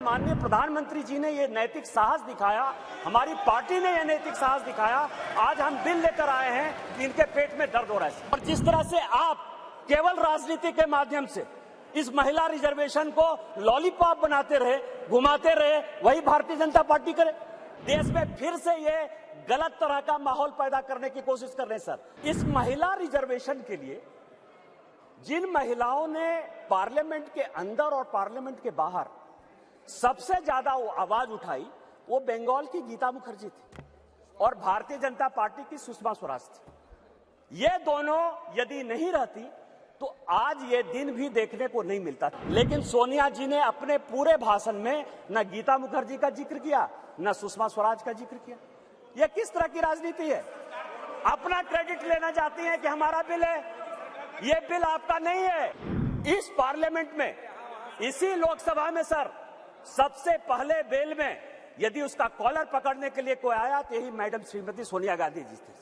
माननीय प्रधानमंत्री जी ने ये नैतिक साहस दिखाया, हमारी पार्टी ने ये नैतिक साहस दिखाया। आज हम बिल लेकर आए हैं कि इनके पेट में दर्द हो रहा है। और जिस तरह से आप केवल राजनीति के माध्यम से इस महिला रिजर्वेशन को लॉलीपॉप बनाते रहे, घुमाते रहे, वही भारतीय जनता पार्टी करे। देश में फिर से ये गलत तरह का माहौल पैदा करने की कोशिश कर रहे हैं सर। इस महिला रिजर्वेशन के लिए जिन महिलाओं ने पार्लियामेंट के अंदर और पार्लियामेंट के बाहर सबसे ज्यादा आवाज उठाई, वो बंगाल की गीता मुखर्जी थी और भारतीय जनता पार्टी की सुषमा स्वराज थी। ये दोनों यदि नहीं रहती तो आज ये दिन भी देखने को नहीं मिलता। लेकिन सोनिया जी ने अपने पूरे भाषण में न गीता मुखर्जी का जिक्र किया, न सुषमा स्वराज का जिक्र किया। यह किस तरह की राजनीति है? अपना क्रेडिट लेना चाहती हैं कि हमारा बिल है। ये बिल आपका नहीं है। इस पार्लियामेंट में, इसी लोकसभा में सर, सबसे पहले बिल में यदि उसका कॉलर पकड़ने के लिए कोई आया तो यही मैडम श्रीमती सोनिया गांधी जी थे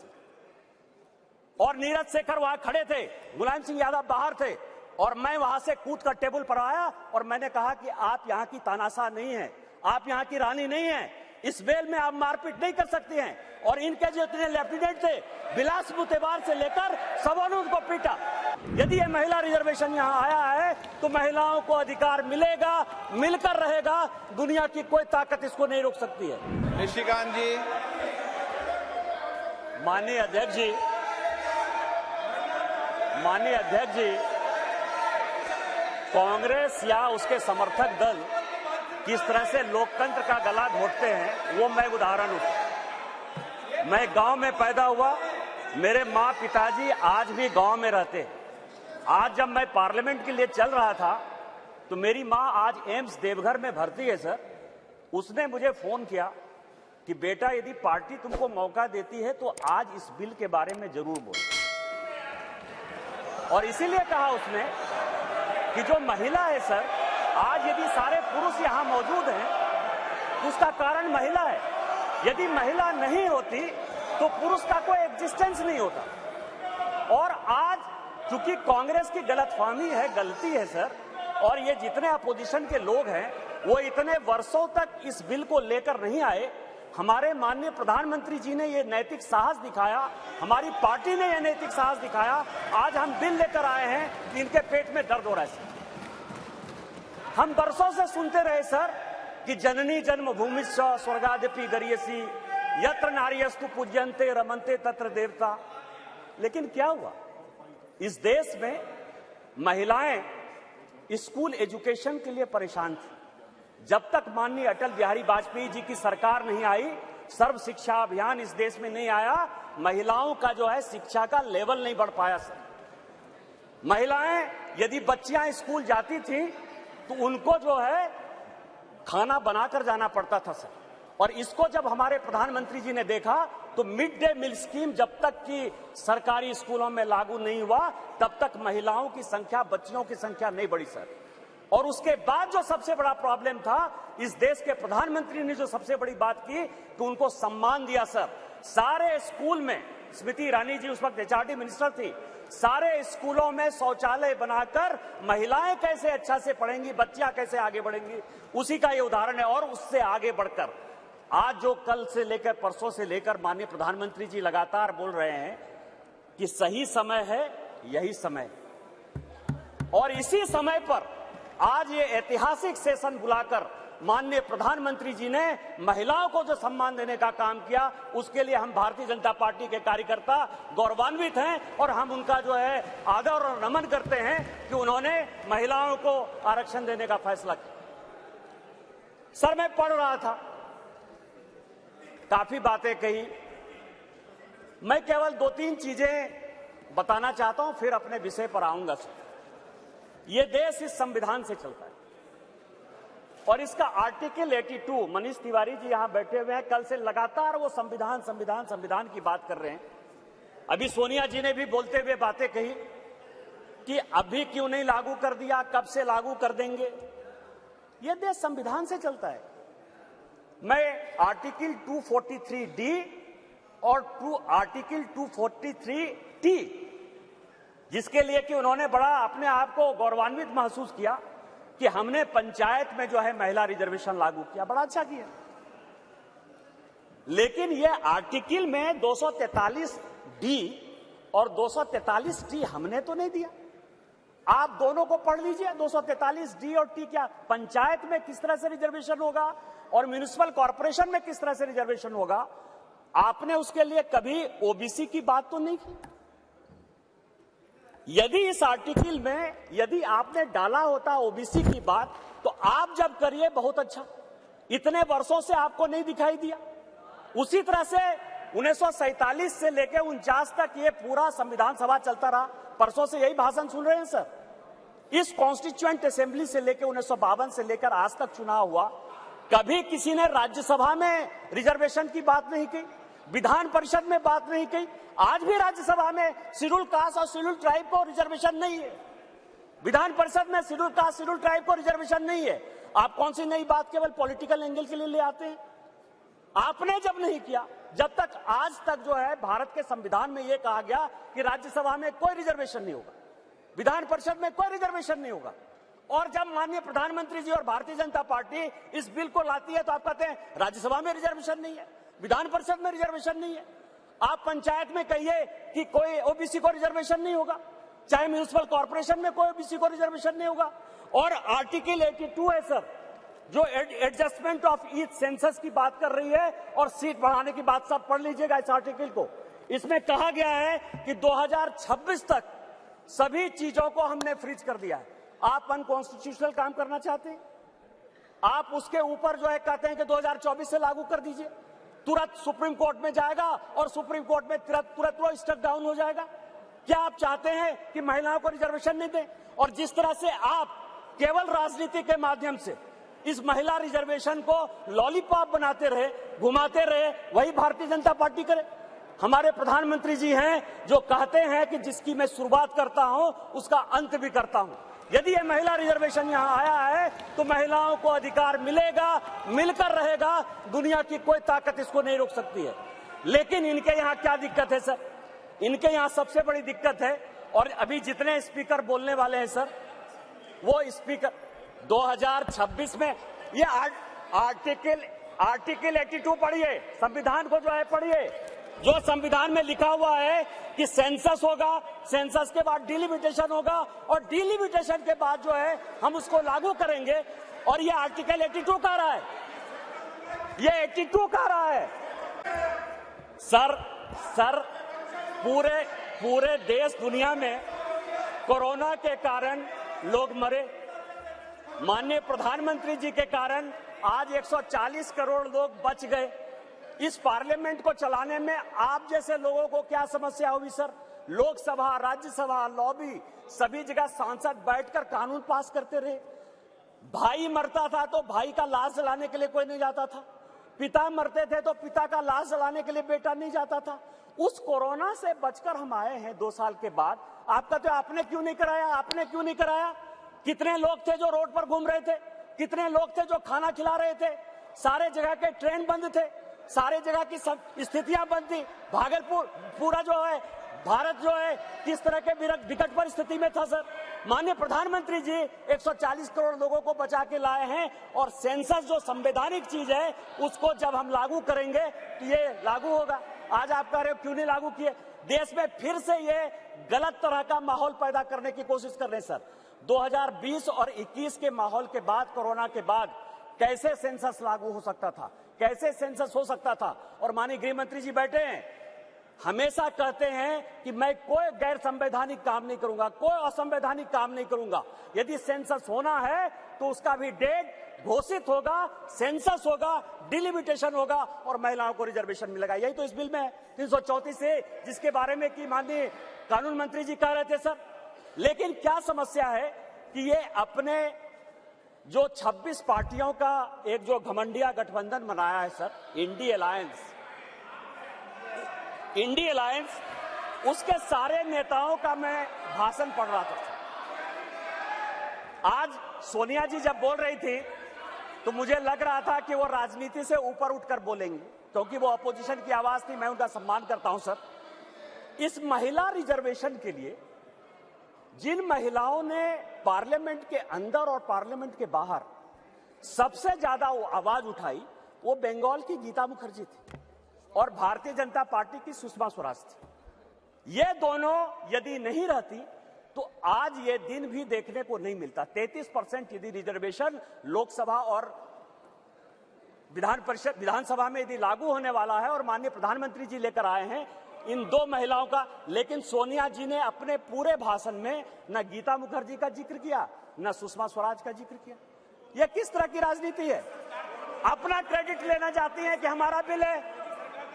और नीरज शेखर वहां खड़े थे, मुलायम सिंह यादव बाहर थे और मैं वहां से कूद कर टेबल पर आया और मैंने कहा कि आप यहां की तानाशाह नहीं है, आप यहां की रानी नहीं है, इस बेल में आप मारपीट नहीं कर सकती हैं। और इनके जो इतने लेफ्टिनेंट थे, बिलास बुतेवार से लेकर सबों ने उनको पीटा। यदि ये महिला रिजर्वेशन यहाँ आया है तो महिलाओं को अधिकार मिलेगा, मिलकर रहेगा। दुनिया की कोई ताकत इसको नहीं रोक सकती है। निशिकांत जी। माननीय अध्यक्ष जी, माननीय अध्यक्ष जी, कांग्रेस या उसके समर्थक दल किस तरह से लोकतंत्र का गला घोटते हैं वो मैं उदाहरण हूं। मैं गांव में पैदा हुआ, मेरे माँ पिताजी आज भी गांव में रहते हैं। आज जब मैं पार्लियामेंट के लिए चल रहा था तो मेरी माँ आज एम्स देवघर में भर्ती है सर। उसने मुझे फोन किया कि बेटा यदि पार्टी तुमको मौका देती है तो आज इस बिल के बारे में जरूर बोलो। और इसीलिए कहा उसने कि जो महिला है सर, आज यदि सारे पुरुष यहां मौजूद हैं उसका कारण महिला है। यदि महिला नहीं होती तो पुरुष का कोई एग्जिस्टेंस नहीं होता। और आज चूंकि कांग्रेस की गलतफहमी है, गलती है सर, और ये जितने अपोजिशन के लोग हैं वो इतने वर्षों तक इस बिल को लेकर नहीं आए। हमारे माननीय प्रधानमंत्री जी ने ये नैतिक साहस दिखाया, हमारी पार्टी ने ये नैतिक साहस दिखाया। आज हम बिल लेकर आए हैं कि इनके पेट में दर्द हो रहा है। हम बरसों से सुनते रहे सर कि जननी जन्मभूमिश्च स्वर्गादपि गरीयसी यत्र नार्यस्तु पूज्यन्ते रमन्ते तत्र देवता। लेकिन क्या हुआ? इस देश में महिलाएं स्कूल एजुकेशन के लिए परेशान थी। जब तक माननीय अटल बिहारी वाजपेयी जी की सरकार नहीं आई, सर्व शिक्षा अभियान इस देश में नहीं आया, महिलाओं का जो है शिक्षा का लेवल नहीं बढ़ पाया सर। महिलाएं यदि बच्चियां स्कूल जाती थी तो उनको जो है खाना बनाकर जाना पड़ता था सर। और इसको जब हमारे प्रधानमंत्री जी ने देखा तो मिड डे मील स्कीम जब तक कि सरकारी स्कूलों में लागू नहीं हुआ तब तक महिलाओं की संख्या, बच्चियों की संख्या नहीं बढ़ी सर। और उसके बाद जो सबसे बड़ा प्रॉब्लम था, इस देश के प्रधानमंत्री ने जो सबसे बड़ी बात की कि उनको सम्मान दिया सर। सारे स्कूल में, स्मृति ईरानी जी उस वक्त एचआरडी मिनिस्टर थी, सारे स्कूलों में शौचालय बनाकर महिलाएं कैसे अच्छा से पढ़ेंगी, बच्चियां कैसे आगे बढ़ेंगी, उसी का ये उदाहरण है। और उससे आगे बढ़कर आज जो कल से लेकर परसों से लेकर माननीय प्रधानमंत्री जी लगातार बोल रहे हैं कि सही समय है, यही समय। और इसी समय पर आज ये ऐतिहासिक सेशन बुलाकर माननीय प्रधानमंत्री जी ने महिलाओं को जो सम्मान देने का काम किया, उसके लिए हम भारतीय जनता पार्टी के कार्यकर्ता गौरवान्वित हैं और हम उनका जो है आदर और नमन करते हैं कि उन्होंने महिलाओं को आरक्षण देने का फैसला किया। सर मैं पढ़ रहा था, काफी बातें कही, मैं केवल 2-3 चीजें बताना चाहता हूं, फिर अपने विषय पर आऊंगा सर। ये देश इस संविधान से चलता है और इसका आर्टिकल 82, मनीष तिवारी जी यहां बैठे हुए हैं, कल से लगातार वो संविधान संविधान संविधान की बात कर रहे हैं। अभी सोनिया जी ने भी बोलते हुए बातें कही कि अभी क्यों नहीं लागू कर दिया, कब से लागू कर देंगे। ये देश संविधान से चलता है। मैं आर्टिकल 243D और आर्टिकल 243T, जिसके लिए कि उन्होंने बड़ा अपने आप को गौरवान्वित महसूस किया कि हमने पंचायत में जो है महिला रिजर्वेशन लागू किया, बड़ा अच्छा किया। लेकिन ये आर्टिकल में 243 डी और 243 टी हमने तो नहीं दिया। आप दोनों को पढ़ लीजिए, 243 डी और टी क्या पंचायत में किस तरह से रिजर्वेशन होगा और म्युनिसिपल कॉर्पोरेशन में किस तरह से रिजर्वेशन होगा। आपने उसके लिए कभी ओबीसी की बात तो नहीं की। यदि इस आर्टिकल में यदि आपने डाला होता ओबीसी की बात, तो आप जब करिए बहुत अच्छा, इतने वर्षों से आपको नहीं दिखाई दिया। उसी तरह से 1947 से लेकर 49 तक ये पूरा संविधान सभा चलता रहा। परसों से यही भाषण सुन रहे हैं सर। इस कॉन्स्टिट्यूएंट असेंबली से लेकर 1952 से लेकर आज तक चुनाव हुआ, कभी किसी ने राज्यसभा में रिजर्वेशन की बात नहीं की, विधान परिषद में बात नहीं की। आज भी राज्यसभा में शेड्यूल कास्ट और शेड्यूल ट्राइब को रिजर्वेशन नहीं है, विधान परिषद में शेड्यूल कास्ट शेड्यूल ट्राइब को रिजर्वेशन नहीं है। आप कौन सी नई बात केवल पॉलिटिकल एंगल के लिए ले आते हैं? आपने जब नहीं किया, जब तक आज तक जो है भारत के संविधान में यह कहा गया कि राज्यसभा में कोई रिजर्वेशन नहीं होगा, विधान परिषद में कोई रिजर्वेशन नहीं होगा। और जब माननीय प्रधानमंत्री जी और भारतीय जनता पार्टी इस बिल को लाती है तो आप कहते हैं राज्यसभा में रिजर्वेशन नहीं है, विधान परिषद में रिजर्वेशन नहीं है। आप पंचायत में कहिए कि कोई ओबीसी को रिजर्वेशन नहीं होगा, चाहे म्युनिसिपल कॉर्पोरेशन में कोई ओबीसी को रिजर्वेशन नहीं होगा। और आर्टिकल 82 है सर, जो एडजस्टमेंट ऑफ ईच सेंसस की बात कर रही है और सीट बढ़ाने की बात, सब पढ़ लीजिएगा इस आर्टिकल को। इसमें कहा गया है कि 2026 तक सभी चीजों को हमने फ्रीज कर दिया है। आप अनकॉन्स्टिट्यूशनल काम करना चाहते हैं, आप उसके ऊपर जो है कहते हैं कि 2024 से लागू कर दीजिए, तुरंत सुप्रीम कोर्ट में जाएगा और सुप्रीम कोर्ट में तुरंत वो स्टक डाउन हो जाएगा। क्या आप चाहते हैं कि महिलाओं को रिजर्वेशन नहीं दें? और जिस तरह से आप केवल राजनीति के माध्यम से इस महिला रिजर्वेशन को लॉलीपॉप बनाते रहे, घुमाते रहे, वही भारतीय जनता पार्टी करे। हमारे प्रधानमंत्री जी हैं जो कहते हैं कि जिसकी मैं शुरुआत करता हूं उसका अंत भी करता हूं। यदि ये महिला रिजर्वेशन यहां आया है तो महिलाओं को अधिकार मिलेगा, मिलकर रहेगा, दुनिया की कोई ताकत इसको नहीं रोक सकती है। लेकिन इनके यहां क्या दिक्कत है सर? इनके यहां सबसे बड़ी दिक्कत है, और अभी जितने स्पीकर बोलने वाले हैं सर, वो स्पीकर 2026 में ये आर्टिकल 82 पढ़िए, संविधान को जो है पढ़िए, जो संविधान में लिखा हुआ है कि सेंसस होगा, सेंसस के बाद डिलिमिटेशन होगा और डिलिमिटेशन के बाद जो है हम उसको लागू करेंगे। और ये आर्टिकल 82 कह रहा है, ये 82 कह रहा है सर पूरे देश दुनिया में कोरोना के कारण लोग मरे, माननीय प्रधानमंत्री जी के कारण आज 140 करोड़ लोग बच गए। इस पार्लियामेंट को चलाने में आप जैसे लोगों को क्या समस्या होगी सर? लोकसभा, राज्यसभा, लॉबी, सभी जगह सांसद बैठकर कानून पास करते रहे। भाई मरता था तो भाई का लाश जलाने के लिए कोई नहीं जाता था, पिता मरते थे तो पिता का लाश जलाने के लिए बेटा नहीं जाता था। उस कोरोना से बचकर हम आए हैं 2 साल के बाद। आपका तो आपने क्यों नहीं कराया? आपने क्यों नहीं कराया? कितने लोग थे जो रोड पर घूम रहे थे, कितने लोग थे जो खाना खिला रहे थे, सारे जगह के ट्रेन बंद थे, सारे जगह की सब स्थितियां बंद थी। भागलपुर पूरा जो है भारत जो है किस तरह के विकट परिस्थिति में था सर। माननीय प्रधानमंत्री जी 140 करोड़ लोगों को बचा के लाए हैं, और सेंसस जो संवैधानिक चीज है उसको जब हम लागू करेंगे तो ये लागू होगा। आज आप कह रहे हो क्यों नहीं लागू किए? देश में फिर से ये गलत तरह का माहौल पैदा करने की कोशिश कर रहे हैं सर। 2020 और 21 के माहौल के बाद, कोरोना के बाद कैसे सेंसस लागू हो सकता था, कैसे सेंसस हो सकता था? और माननीय गृह मंत्री जी बैठे हैं, हमेशा कहते हैं कि मैं कोई गैर संवैधानिक काम नहीं करूंगा, कोई असंवैधानिक काम नहीं करूंगा। यदि सेंसस होना है तो उसका भी डेट घोषित होगा, सेंसस होगा, डिलिमिटेशन होगा और महिलाओं को रिजर्वेशन मिलेगा। यही तो इस बिल में है 334 से, जिसके बारे में कि माननीय कानून मंत्री जी कह रहे थे सर। लेकिन क्या समस्या है कि ये अपने जो 26 पार्टियों का एक जो घमंडिया गठबंधन बनाया है सर, इंडी अलायंस, उसके सारे नेताओं का मैं भाषण पढ़ रहा था। आज सोनिया जी जब बोल रही थी तो मुझे लग रहा था कि वो राजनीति से ऊपर उठकर बोलेंगी, क्योंकि वो अपोजिशन की आवाज थी। मैं उनका सम्मान करता हूं सर। इस महिला रिजर्वेशन के लिए जिन महिलाओं ने पार्लियामेंट के अंदर और पार्लियामेंट के बाहर सबसे ज्यादा आवाज उठाई वो बंगाल की गीता मुखर्जी थी और भारतीय जनता पार्टी की सुषमा स्वराज थी। ये दोनों यदि नहीं रहती तो आज ये दिन भी देखने को नहीं मिलता। 33% यदि रिजर्वेशन लोकसभा और विधानसभा में यदि लागू होने वाला है और माननीय प्रधानमंत्री जी लेकर आए हैं इन दो महिलाओं का, लेकिन सोनिया जी ने अपने पूरे भाषण में न गीता मुखर्जी का जिक्र किया न सुषमा स्वराज का जिक्र किया। यह किस तरह की राजनीति है? अपना क्रेडिट लेना चाहती हैं कि हमारा बिल है।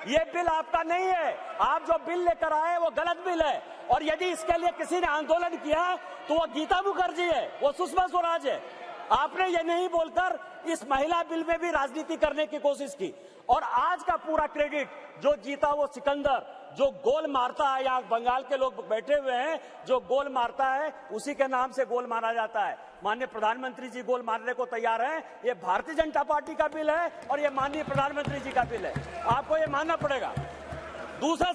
ये बिल आपका नहीं है। आप जो बिल लेकर आए वो गलत बिल है और यदि इसके लिए किसी ने आंदोलन किया तो वो गीता मुखर्जी है, वो सुषमा स्वराज है। आपने ये नहीं बोलकर इस महिला बिल में भी राजनीति करने की कोशिश की और आज का पूरा क्रेडिट जो जीता वो सिकंदर, जो गोल मारता है, यहाँ बंगाल के लोग बैठे हुए हैं, जो गोल मारता है उसी के नाम से गोल मारा जाता है। माननीय प्रधानमंत्री जी गोल मारने को तैयार हैं। ये भारतीय जनता पार्टी का बिल है और ये माननीय प्रधानमंत्री जी का बिल है, आपको ये मानना पड़ेगा। दूसरा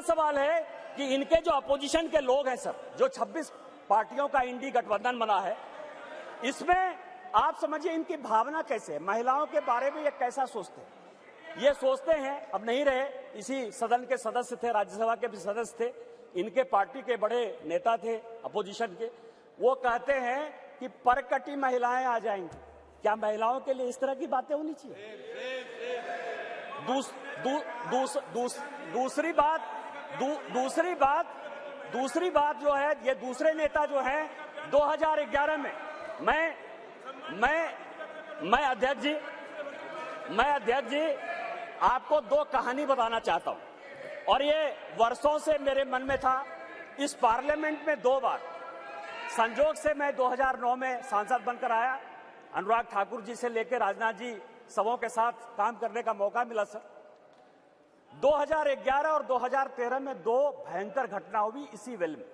सवाल है कि इनके जो अपोजिशन के लोग हैं सर, जो 26 पार्टियों का इंडी गठबंधन बना है, इसमें आप समझिए इनकी भावना कैसे है, महिलाओं के बारे में ये कैसा सोचते हैं। ये सोचते हैं, अब नहीं रहे, इसी सदन के सदस्य थे, राज्यसभा के भी सदस्य थे, इनके पार्टी के बड़े नेता थे अपोजिशन के, वो कहते हैं कि परकटी महिलाएं आ जाएंगी। क्या महिलाओं के लिए इस तरह की बातें होनी चाहिए? दूसरी बात जो है, ये दूसरे नेता जो है 2011 में मैं अध्यक्ष जी आपको दो कहानी बताना चाहता हूं और ये वर्षों से मेरे मन में था। इस पार्लियामेंट में 2 बार संजोग से मैं 2009 में सांसद बनकर आया, अनुराग ठाकुर जी से लेकर राजनाथ जी सबों के साथ काम करने का मौका मिला सर। 2011 और 2013 में 2 भयंकर घटना हुई इसी वेल में।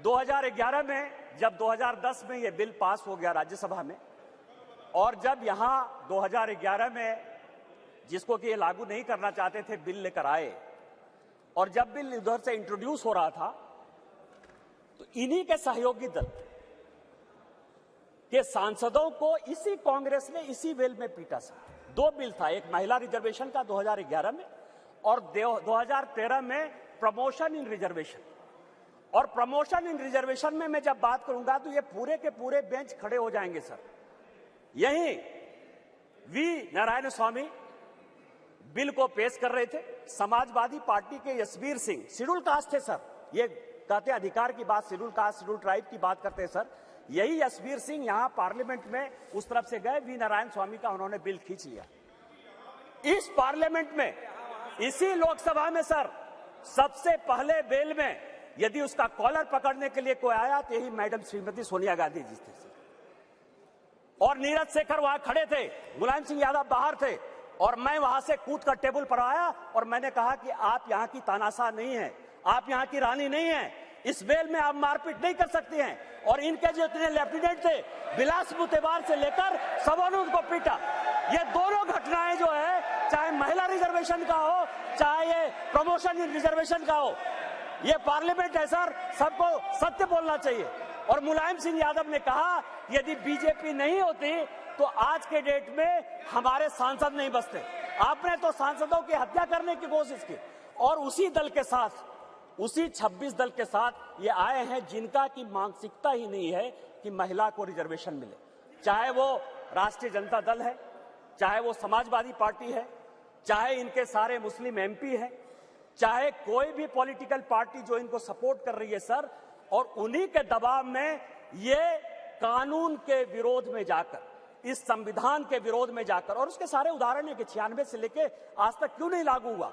2011 में जब 2010 में ये बिल पास हो गया राज्यसभा में और जब यहां 2011 में जिसको कि ये लागू नहीं करना चाहते थे बिल लेकर आए और जब बिल उधर से इंट्रोड्यूस हो रहा था तो इन्हीं के सहयोगी दल के सांसदों को इसी कांग्रेस ने इसी बिल में पीटा सर। 2 बिल था, एक महिला रिजर्वेशन का 2011 में और 2013 में प्रमोशन इन रिजर्वेशन। और प्रमोशन इन रिजर्वेशन में मैं जब बात करूंगा तो ये पूरे के पूरे बेंच खड़े हो जाएंगे सर। यही वी नारायण स्वामी बिल को पेश कर रहे थे, समाजवादी पार्टी के यशवीर सिंह, शेड्यूल कास्ट थे सर, ये कहते अधिकार की बात, शेड्यूल कास्ट शेड्यूल ट्राइब की बात करते हैं सर। यही यशवीर सिंह यहां पार्लियामेंट में उस तरफ से गए, वी नारायण स्वामी का उन्होंने बिल खींच लिया। इस पार्लियामेंट में, इसी लोकसभा में सर, सबसे पहले बिल में यदि उसका कॉलर पकड़ने के लिए कोई आया तो यही मैडम श्रीमती सोनिया गांधी जी थे और नीरज शेखर वहां खड़े थे, मुलायम सिंह यादव बाहर थे और मैं वहां से कूद कर टेबल पर आया और मैंने कहा कि आप यहां की तानाशाह नहीं है, आप यहां की रानी नहीं है, इस बेल में आप मारपीट नहीं कर सकते हैं। और इनके जो इतने लेफ्टिनेंट थे बिलास मुतेबार से लेकर सबों ने उनको पीटा। ये दोनों घटनाएं जो है, चाहे महिला रिजर्वेशन का हो चाहे ये प्रमोशन इन रिजर्वेशन का हो, ये पार्लियामेंट है सर, सबको सत्य बोलना चाहिए। और मुलायम सिंह यादव ने कहा यदि बीजेपी नहीं होती तो आज के डेट में हमारे सांसद नहीं बचते। आपने तो सांसदों की हत्या करने की कोशिश की और उसी दल के साथ, उसी 26 दल के साथ ये आए हैं जिनका की मानसिकता ही नहीं है कि महिला को रिजर्वेशन मिले। चाहे वो राष्ट्रीय जनता दल है, चाहे वो समाजवादी पार्टी है, चाहे इनके सारे मुस्लिम एमपी है, चाहे कोई भी पॉलिटिकल पार्टी जो इनको सपोर्ट कर रही है सर, और उन्हीं के दबाव में ये कानून के विरोध में जाकर, इस संविधान के विरोध में जाकर, और उसके सारे उदाहरण है कि 96 से लेके आज तक क्यों नहीं लागू हुआ,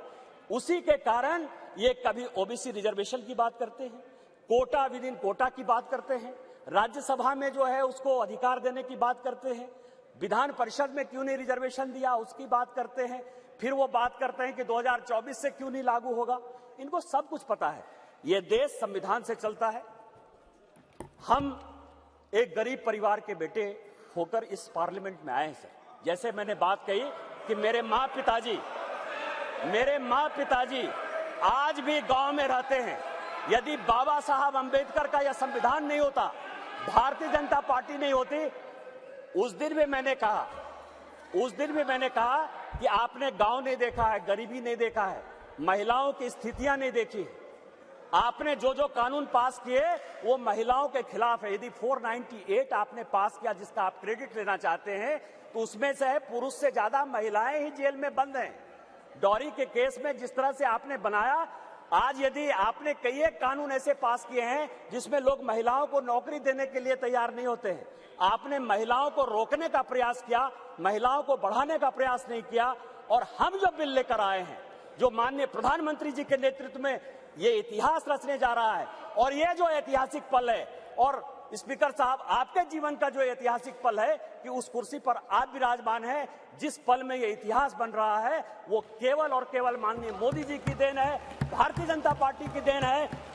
उसी के कारण ये कभी ओबीसी रिजर्वेशन की बात करते हैं, कोटा विद इन कोटा की बात करते हैं, राज्यसभा में जो है उसको अधिकार देने की बात करते हैं, विधान परिषद में क्यों नहीं रिजर्वेशन दिया उसकी बात करते हैं, फिर वो बात करते हैं कि 2024 से क्यों नहीं लागू होगा। इनको सब कुछ पता है, ये देश संविधान से चलता है। हम एक गरीब परिवार के बेटे होकर इस पार्लियामेंट में आए हैं सर। जैसे मैंने बात कही कि मेरे माँ पिताजी आज भी गांव में रहते हैं, यदि बाबा साहब अंबेडकर का यह संविधान नहीं होता, भारतीय जनता पार्टी नहीं होती, उस दिन भी मैंने कहा कि आपने गांव नहीं देखा है, गरीबी नहीं देखा है, महिलाओं की स्थितियां नहीं देखी। आपने जो जो कानून पास किए वो महिलाओं के खिलाफ है। यदि 498 आपने पास किया जिसका आप क्रेडिट लेना चाहते हैं, तो उसमें से है पुरुष से ज्यादा महिलाएं ही जेल में बंद हैं। डॉरी के केस में जिस तरह से आपने बनाया, आज यदि आपने कई एक कानून ऐसे पास किए हैं जिसमें लोग महिलाओं को नौकरी देने के लिए तैयार नहीं होते हैं, आपने महिलाओं को रोकने का प्रयास किया, महिलाओं को बढ़ाने का प्रयास नहीं किया। और हम जो बिल लेकर आए हैं, जो माननीय प्रधानमंत्री जी के नेतृत्व में ये इतिहास रचने जा रहा है, और ये जो ऐतिहासिक पल है, और स्पीकर साहब आपके जीवन का जो ऐतिहासिक पल है कि उस कुर्सी पर आप विराजमान हैं, जिस पल में ये इतिहास बन रहा है वो केवल और केवल माननीय मोदी जी की देन है, भारतीय जनता पार्टी की देन है।